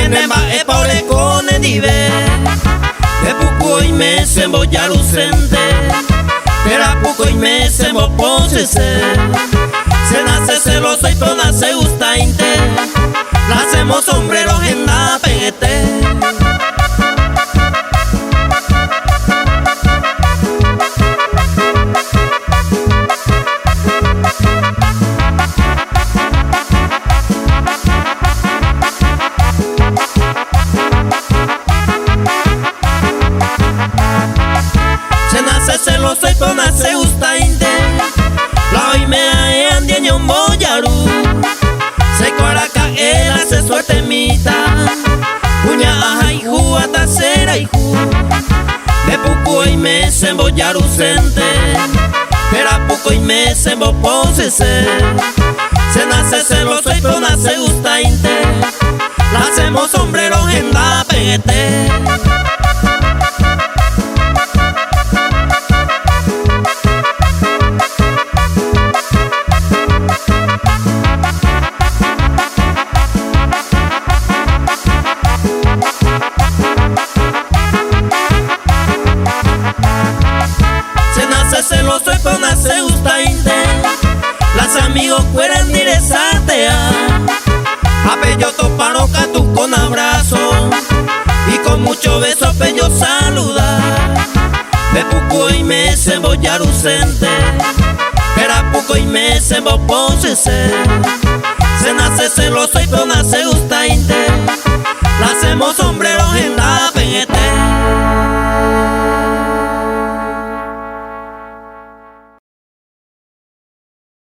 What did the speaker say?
Nemba e paure kone dive Epuku ime sembo yarusente Terapuko ime sembo posese Se nace celoso y toda se gusta inte La hacemos sombreros en la peguete celoso y pona se gusta inte La oime ae andieña un boyaru Se coraca él hace suerte mita Puña aja hijo hasta cera hijo De puco y me se boyaru sente Era puco y me se posese Se nace celoso y pona se gusta inte La hacemos sombreros en la peguete celoso y pona se gusta inte Las amigos quieren direcatea Apello toparo catu con abrazo Y con mucho beso apello saludar De puco y me se boyarusente Era puco y me se posese Se nace celoso y pona se gusta inte La hacemos